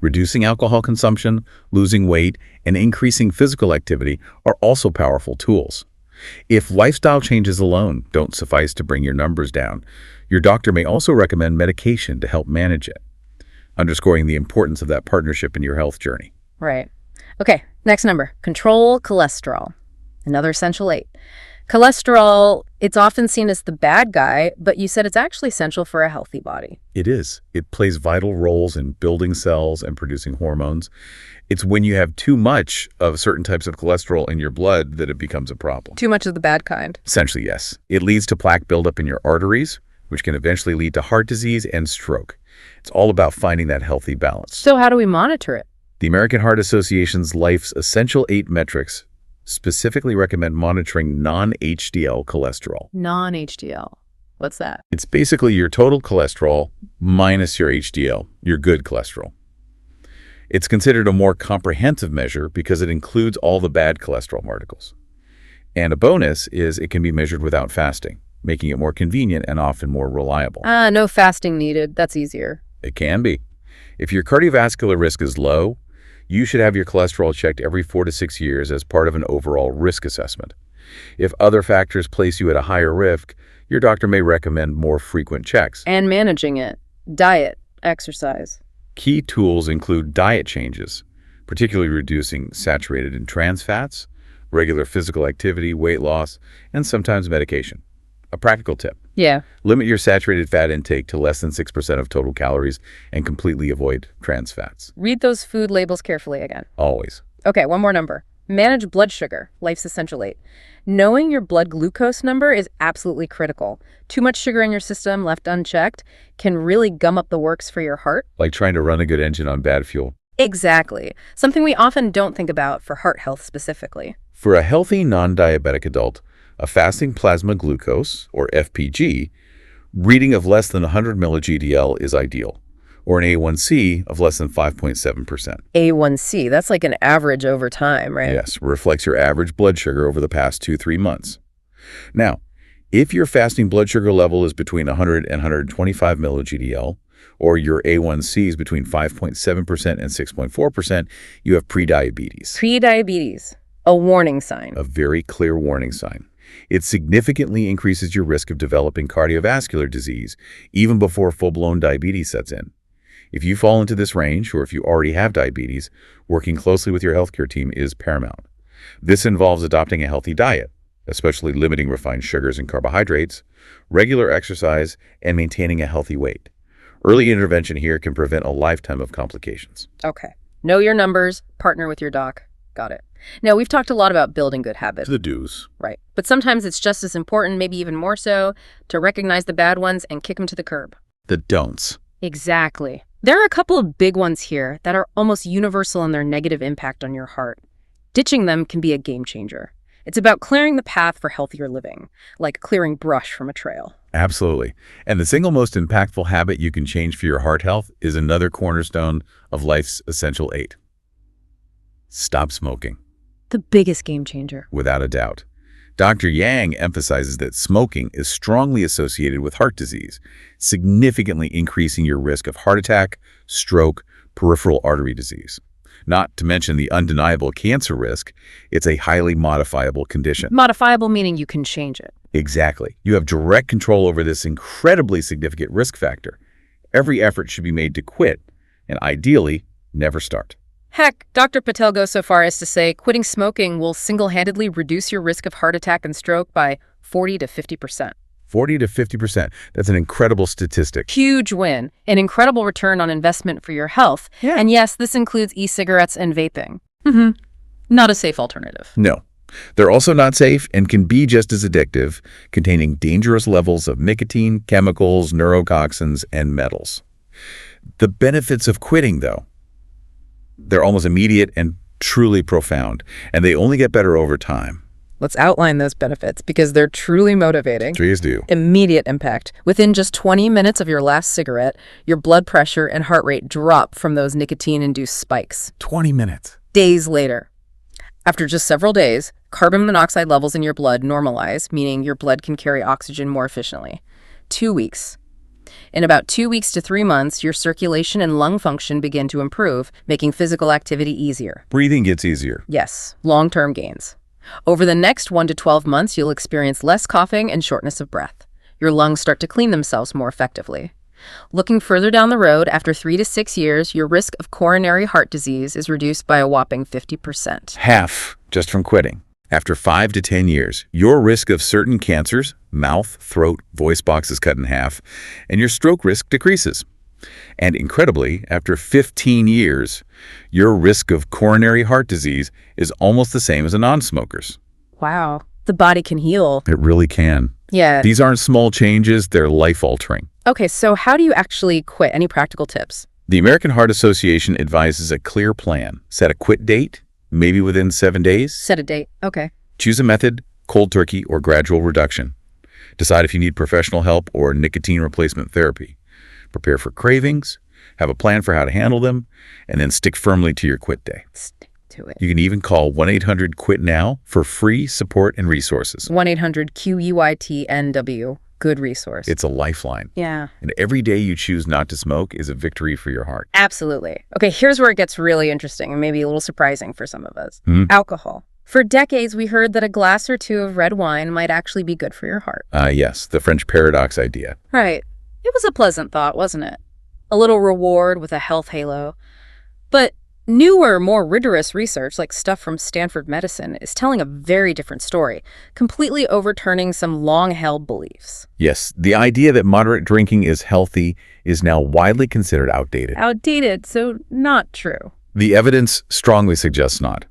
Reducing alcohol consumption, losing weight, and increasing physical activity are also powerful tools. If lifestyle changes alone don't suffice to bring your numbers down, your doctor may also recommend medication to help manage it, underscoring the importance of that partnership in your health journey. Right. Okay, next number. Control cholesterol. Another essential 8. Cholesterol, it's often seen as the bad guy, but you said it's actually essential for a healthy body. It is. It plays vital roles in building cells and producing hormones. It's when you have too much of certain types of cholesterol in your blood that it becomes a problem. Too much of the bad kind. Essentially, yes. It leads to plaque buildup in your arteries, which can eventually lead to heart disease and stroke. It's all about finding that healthy balance. So how do we monitor it? The American Heart Association's Life's Essential 8 metrics specifically recommend monitoring non-HDL cholesterol. Non-HDL. What's that? It's basically your total cholesterol minus your HDL, your good cholesterol. It's considered a more comprehensive measure because it includes all the bad cholesterol particles. And a bonus is it can be measured without fasting. making it more convenient and often more reliable. No fasting needed. That's easier. It can be. If your cardiovascular risk is low, you should have your cholesterol checked every 4 to 6 years as part of an overall risk assessment. If other factors place you at a higher risk, your doctor may recommend more frequent checks. And managing it. Diet, exercise. Key tools include diet changes, particularly reducing saturated and trans fats, regular physical activity, weight loss, and sometimes medication. A practical tip: Yeah. limit your saturated fat intake to less than 6% of total calories and completely avoid trans fats. Read those food labels carefully again. Always. Okay, one more number. Manage blood sugar, life's essential 8. Knowing your blood glucose number is absolutely critical. Too much sugar in your system left unchecked can really gum up the works for your heart. Like trying to run a good engine on bad fuel. Exactly. Something we often don't think about for heart health specifically. For a healthy non-diabetic adult, a fasting plasma glucose, or FPG, reading of less than 100 milli-GDL is ideal, or an A1C of less than 5.7%. A1C, that's like an average over time, right? Yes, reflects your average blood sugar over the past 2-3 months. Now, if your fasting blood sugar level is between 100 and 125 milli-GDL, or your A1C is between 5.7% and 6.4%, you have prediabetes. Prediabetes, a warning sign. A very clear warning sign. It significantly increases your risk of developing cardiovascular disease even before full-blown diabetes sets in. If you fall into this range, or if you already have diabetes, working closely with your healthcare team is paramount. This involves adopting a healthy diet, especially limiting refined sugars and carbohydrates, regular exercise, and maintaining a healthy weight. Early intervention here can prevent a lifetime of complications. Okay. Know your numbers, partner with your doc. Got it. Now, we've talked a lot about building good habits. The do's. Right. But sometimes it's just as important, maybe even more so, to recognize the bad ones and kick them to the curb. The don'ts. Exactly. There are a couple of big ones here that are almost universal in their negative impact on your heart. Ditching them can be a game changer. It's about clearing the path for healthier living, like clearing brush from a trail. Absolutely. And the single most impactful habit you can change for your heart health is another cornerstone of life's essential 8. Stop smoking. The biggest game changer. Without a doubt. Dr. Yang emphasizes that smoking is strongly associated with heart disease, significantly increasing your risk of heart attack, stroke, peripheral artery disease. Not to mention the undeniable cancer risk, it's a highly modifiable condition. Modifiable meaning you can change it. Exactly. You have direct control over this incredibly significant risk factor. Every effort should be made to quit, and ideally, never start. Heck, Dr. Patel goes so far as to say quitting smoking will single-handedly reduce your risk of heart attack and stroke by 40 to 50%. 40 to 50%. That's an incredible statistic. Huge win. An incredible return on investment for your health. Yeah. And yes, this includes e-cigarettes and vaping. Not a safe alternative. No. They're also not safe and can be just as addictive, containing dangerous levels of nicotine, chemicals, neurotoxins, and metals. The benefits of quitting, though, they're almost immediate and truly profound, and they only get better over time. Let's outline those benefits because they're truly motivating. Please do. Immediate impact. Within just 20 minutes of your last cigarette, your blood pressure and heart rate drop from those nicotine-induced spikes. 20 minutes. Days later. After just several days, carbon monoxide levels in your blood normalize, meaning your blood can carry oxygen more efficiently. 2 weeks. In about 2 weeks to 3 months, your circulation and lung function begin to improve, making physical activity easier. Breathing gets easier. Yes, long-term gains. Over the next 1 to 12 months, you'll experience less coughing and shortness of breath. Your lungs start to clean themselves more effectively. Looking further down the road, after 3 to 6 years, your risk of coronary heart disease is reduced by a whopping 50%. Half just from quitting. After 5 to 10 years, your risk of certain cancers, mouth, throat, voice box is cut in half, and your stroke risk decreases. And incredibly, after 15 years, your risk of coronary heart disease is almost the same as a non-smoker's. Wow. The body can heal. It really can. Yeah. These aren't small changes, they're life-altering. Okay, so how do you actually quit? Any practical tips? The American Heart Association advises a clear plan. Set a quit date, maybe within 7 days. Set a date. Okay. Choose a method, cold turkey or gradual reduction. Decide if you need professional help or nicotine replacement therapy. Prepare for cravings, have a plan for how to handle them, and then stick firmly to your quit day. to it. You can even call 1-800-QUIT-NOW for free support and resources. 1-800-QUITNW. Good resource. It's a lifeline. Yeah. And every day you choose not to smoke is a victory for your heart. Absolutely. Okay, here's where it gets really interesting and maybe a little surprising for some of us. Alcohol. For decades, we heard that a glass or two of red wine might actually be good for your heart. Yes, the French paradox idea. Right. It was a pleasant thought, wasn't it? A little reward with a health halo. But newer, more rigorous research, like stuff from Stanford Medicine, is telling a very different story, completely overturning some long-held beliefs. Yes, the idea that moderate drinking is healthy is now widely considered outdated. Outdated, so not true. The evidence strongly suggests not.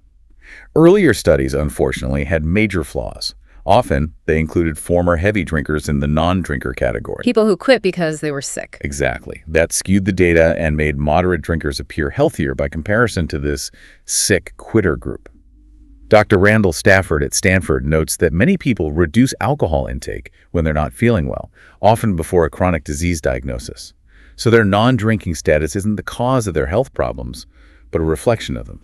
Earlier studies, unfortunately, had major flaws. Often, they included former heavy drinkers in the non-drinker category. People who quit because they were sick. Exactly. That skewed the data and made moderate drinkers appear healthier by comparison to this sick quitter group. Dr. Randall Stafford at Stanford notes that many people reduce alcohol intake when they're not feeling well, often before a chronic disease diagnosis. So their non-drinking status isn't the cause of their health problems, but a reflection of them.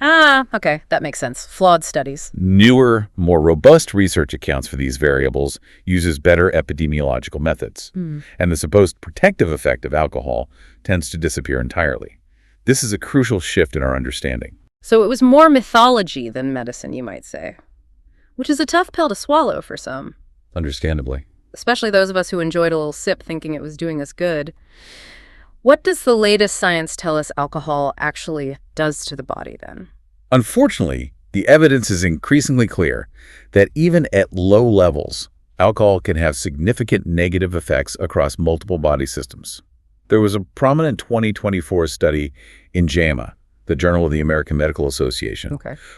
Okay, that makes sense. Flawed studies. Newer, more robust research accounts for these variables, uses better epidemiological methods, and the supposed protective effect of alcohol tends to disappear entirely. This is a crucial shift in our understanding. So it was more mythology than medicine, you might say, which is a tough pill to swallow for some, Understandably. especially those of us who enjoyed a little sip thinking it was doing us good. What does the latest science tell us alcohol actually does to the body then? Unfortunately, the evidence is increasingly clear that even at low levels, alcohol can have significant negative effects across multiple body systems. There was a prominent 2024 study in JAMA, the Journal of the American Medical Association,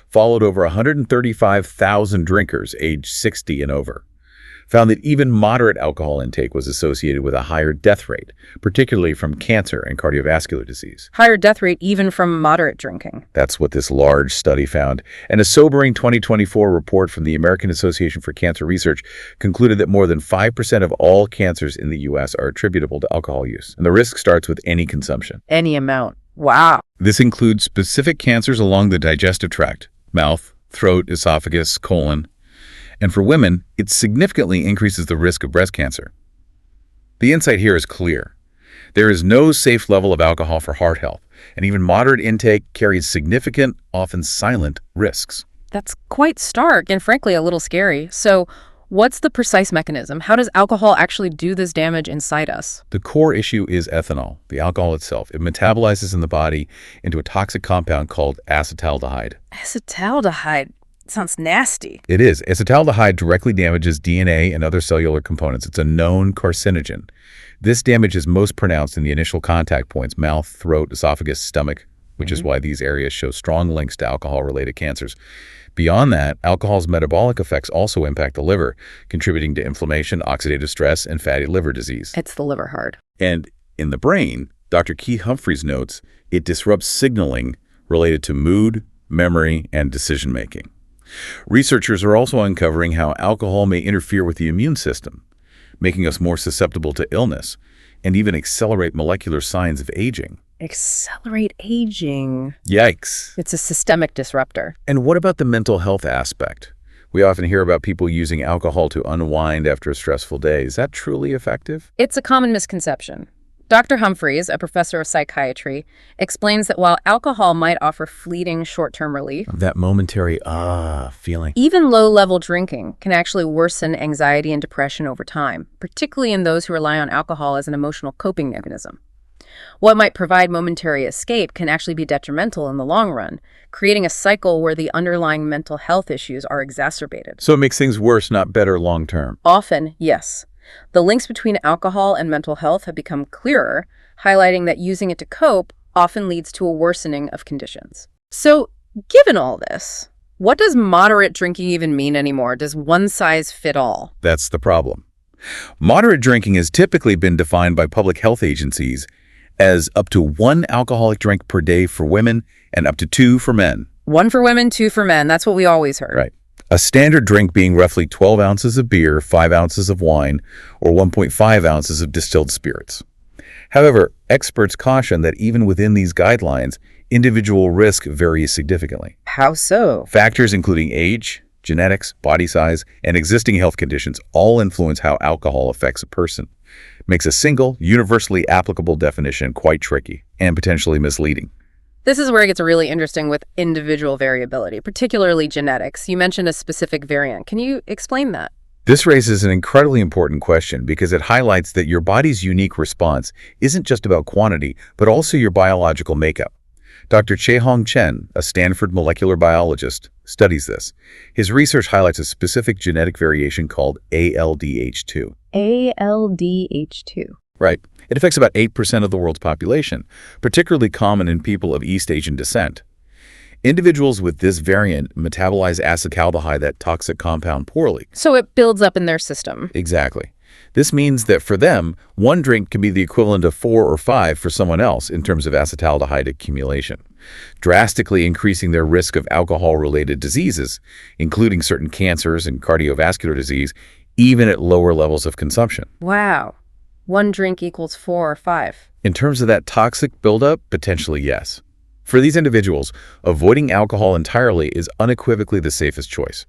followed over 135,000 drinkers aged 60 and over. Found that even moderate alcohol intake was associated with a higher death rate, particularly from cancer and cardiovascular disease. Higher death rate even from moderate drinking. That's what this large study found. And a sobering 2024 report from the American Association for Cancer Research concluded that more than 5% of all cancers in the U.S. are attributable to alcohol use. And the risk starts with any consumption. Any amount. Wow. This includes specific cancers along the digestive tract, mouth, throat, esophagus, colon. And for women, it significantly increases the risk of breast cancer. The insight here is clear. There is no safe level of alcohol for heart health, and even moderate intake carries significant, often silent, risks. That's quite stark and frankly a little scary. So what's the precise mechanism? How does alcohol actually do this damage inside us? The core issue is ethanol, the alcohol itself. It metabolizes in the body into a toxic compound called acetaldehyde. Acetaldehyde. Sounds nasty. It is. Acetaldehyde directly damages DNA and other cellular components. It's a known carcinogen. This damage is most pronounced in the initial contact points, mouth, throat, esophagus, stomach, which is why these areas show strong links to alcohol-related cancers. Beyond that, alcohol's metabolic effects also impact the liver, contributing to inflammation, oxidative stress, and fatty liver disease. It's the liver hard. And in the brain, Dr. Keith Humphreys notes, it disrupts signaling related to mood, memory, and decision-making. Researchers are also uncovering how alcohol may interfere with the immune system, making us more susceptible to illness, and even accelerate molecular signs of aging. Accelerate aging. Yikes. It's a systemic disruptor. And what about the mental health aspect? We often hear about people using alcohol to unwind after a stressful day. Is that truly effective? It's a common misconception. Dr. Humphreys, a professor of psychiatry, explains that while alcohol might offer fleeting short-term relief, That momentary feeling. even low-level drinking can actually worsen anxiety and depression over time, particularly in those who rely on alcohol as an emotional coping mechanism. What might provide momentary escape can actually be detrimental in the long run, creating a cycle where the underlying mental health issues are exacerbated. So it makes things worse, not better long term. Often, yes. The links between alcohol and mental health have become clearer, highlighting that using it to cope often leads to a worsening of conditions. So, given all this, what does moderate drinking even mean anymore? Does one size fit all? That's the problem. Moderate drinking has typically been defined by public health agencies as up to 1 alcoholic drink per day for women and up to 2 for men. 1 for women, 2 for men. That's what we always heard. Right. A standard drink being roughly 12 ounces of beer, 5 ounces of wine, or 1.5 ounces of distilled spirits. However, experts caution that even within these guidelines, individual risk varies significantly. How so? Factors including age, genetics, body size, and existing health conditions all influence how alcohol affects a person. Makes a single, universally applicable definition quite tricky and potentially misleading. This is where it gets really interesting with individual variability, particularly genetics. You mentioned a specific variant. Can you explain that? This raises an incredibly important question because it highlights that your body's unique response isn't just about quantity, but also your biological makeup. Dr. Che-Hong Chen, a Stanford molecular biologist, studies this. His research highlights a specific genetic variation called ALDH2. ALDH2. Right. It affects about 8% of the world's population, particularly common in people of East Asian descent. Individuals with this variant metabolize acetaldehyde, that toxic compound, poorly. So it builds up in their system. Exactly. This means that for them, one drink can be the equivalent of 4 or 5 for someone else in terms of acetaldehyde accumulation, drastically increasing their risk of alcohol-related diseases, including certain cancers and cardiovascular disease, even at lower levels of consumption. Wow. One drink equals 4 or 5. In terms of that toxic buildup, potentially yes. For these individuals, avoiding alcohol entirely is unequivocally the safest choice.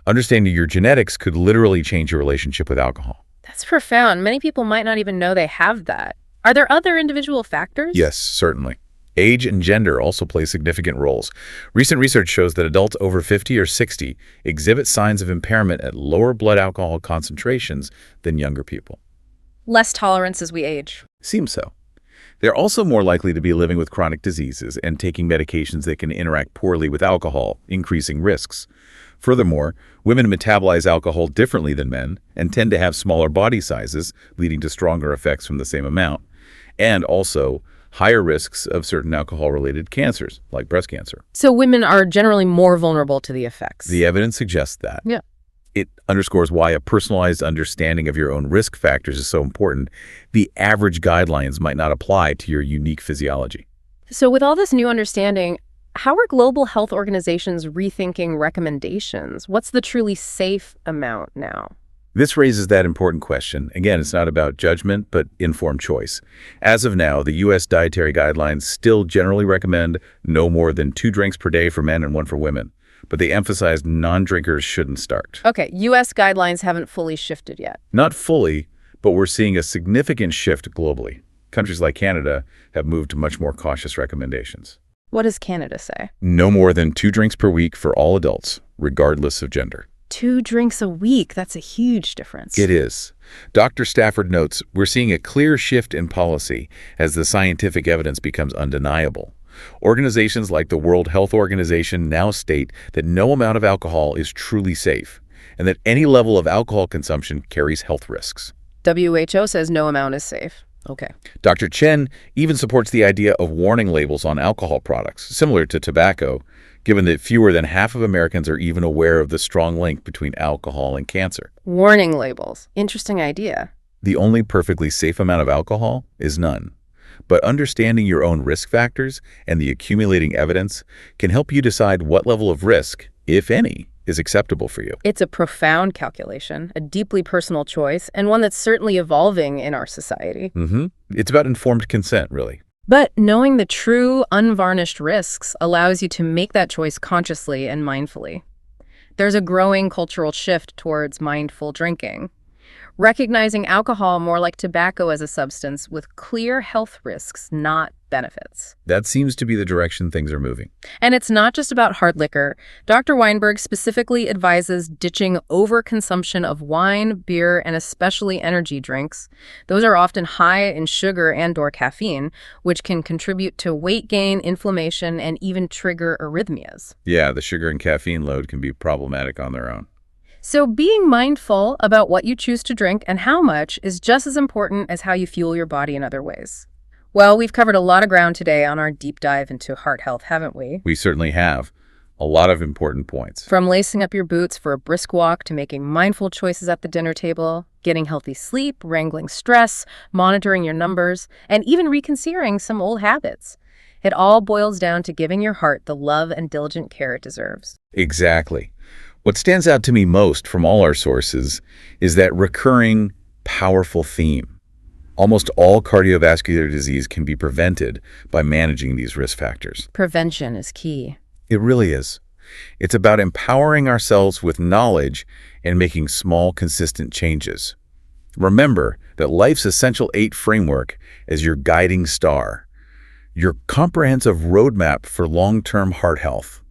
Understanding your genetics could literally change your relationship with alcohol. That's profound. Many people might not even know they have that. Are there other individual factors? Yes, certainly. Age and gender also play significant roles. Recent research shows that adults over 50 or 60 exhibit signs of impairment at lower blood alcohol concentrations than younger people. Less tolerance as we age. Seems so. They're also more likely to be living with chronic diseases and taking medications that can interact poorly with alcohol, increasing risks. Furthermore, women metabolize alcohol differently than men and tend to have smaller body sizes, leading to stronger effects from the same amount, and also higher risks of certain alcohol-related cancers, like breast cancer. So women are generally more vulnerable to the effects. The evidence suggests that. Yeah. It underscores why a personalized understanding of your own risk factors is so important. The average guidelines might not apply to your unique physiology. So with all this new understanding, how are global health organizations rethinking recommendations? What's the truly safe amount now? This raises that important question. Again, it's not about judgment, but informed choice. As of now, the U.S. dietary guidelines still generally recommend no more than 2 drinks per day for men and 1 for women. But they emphasize non-drinkers shouldn't start. Okay, U.S. guidelines haven't fully shifted yet. Not fully, but we're seeing a significant shift globally. Countries like Canada have moved to much more cautious recommendations. What does Canada say? No more than 2 drinks per week for all adults, regardless of gender. 2 drinks a week, that's a huge difference. It is. Dr. Stafford notes, we're seeing a clear shift in policy as the scientific evidence becomes undeniable. Organizations like the World Health Organization now state that no amount of alcohol is truly safe, and that any level of alcohol consumption carries health risks. WHO says no amount is safe. Okay. Dr. Chen even supports the idea of warning labels on alcohol products, similar to tobacco, given that fewer than half of Americans are even aware of the strong link between alcohol and cancer. Warning labels. Interesting idea. The only perfectly safe amount of alcohol is none. But understanding your own risk factors and the accumulating evidence can help you decide what level of risk, if any, is acceptable for you. It's a profound calculation, a deeply personal choice, and one that's certainly evolving in our society. It's about informed consent, really. But knowing the true, unvarnished risks allows you to make that choice consciously and mindfully. There's a growing cultural shift towards mindful drinking, recognizing alcohol more like tobacco as a substance with clear health risks, not benefits. That seems to be the direction things are moving. And it's not just about hard liquor. Dr. Weinberg specifically advises ditching overconsumption of wine, beer, and especially energy drinks. Those are often high in sugar and/or caffeine, which can contribute to weight gain, inflammation, and even trigger arrhythmias. Yeah, the sugar and caffeine load can be problematic on their own. So being mindful about what you choose to drink and how much is just as important as how you fuel your body in other ways. Well, we've covered a lot of ground today on our deep dive into heart health, haven't we? We certainly have. A lot of important points. From lacing up your boots for a brisk walk to making mindful choices at the dinner table, getting healthy sleep, wrangling stress, monitoring your numbers, and even reconsidering some old habits. It all boils down to giving your heart the love and diligent care it deserves. Exactly. What stands out to me most from all our sources is that recurring, powerful theme. Almost all cardiovascular disease can be prevented by managing these risk factors. Prevention is key. It really is. It's about empowering ourselves with knowledge and making small, consistent changes. Remember that life's Essential 8 framework is your guiding star, your comprehensive roadmap for long-term heart health.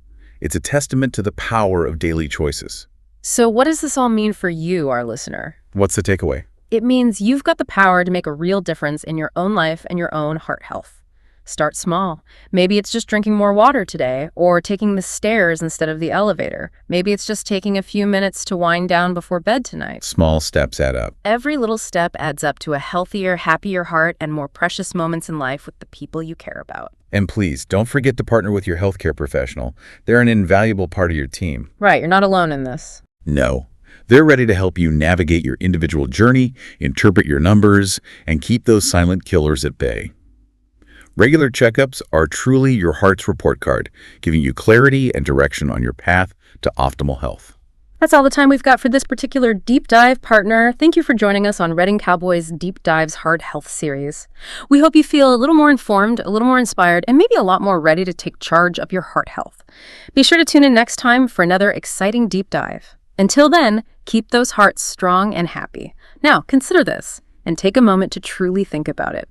It's a testament to the power of daily choices. So what does this all mean for you, our listener? What's the takeaway? It means you've got the power to make a real difference in your own life and your own heart health. Start small. Maybe it's just drinking more water today, or taking the stairs instead of the elevator. Maybe it's just taking a few minutes to wind down before bed tonight. Small steps add up. Every little step adds up to a healthier, happier heart and more precious moments in life with the people you care about. And please, don't forget to partner with your healthcare professional. They're an invaluable part of your team. Right, you're not alone in this. No. They're ready to help you navigate your individual journey, interpret your numbers, and keep those silent killers at bay. Regular checkups are truly your heart's report card, giving you clarity and direction on your path to optimal health. That's all the time we've got for this particular deep dive, partner. Thank you for joining us on Reading Cowboys Deep Dives Heart Health series. We hope you feel a little more informed, a little more inspired, and maybe a lot more ready to take charge of your heart health. Be sure to tune in next time for another exciting deep dive. Until then, keep those hearts strong and happy. Now, consider this and take a moment to truly think about it.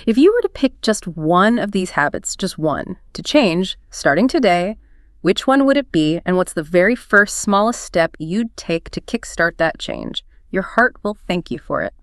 If you were to pick just one of these habits, just one, to change, starting today, which one would it be, and what's the very first smallest step you'd take to kickstart that change? Your heart will thank you for it.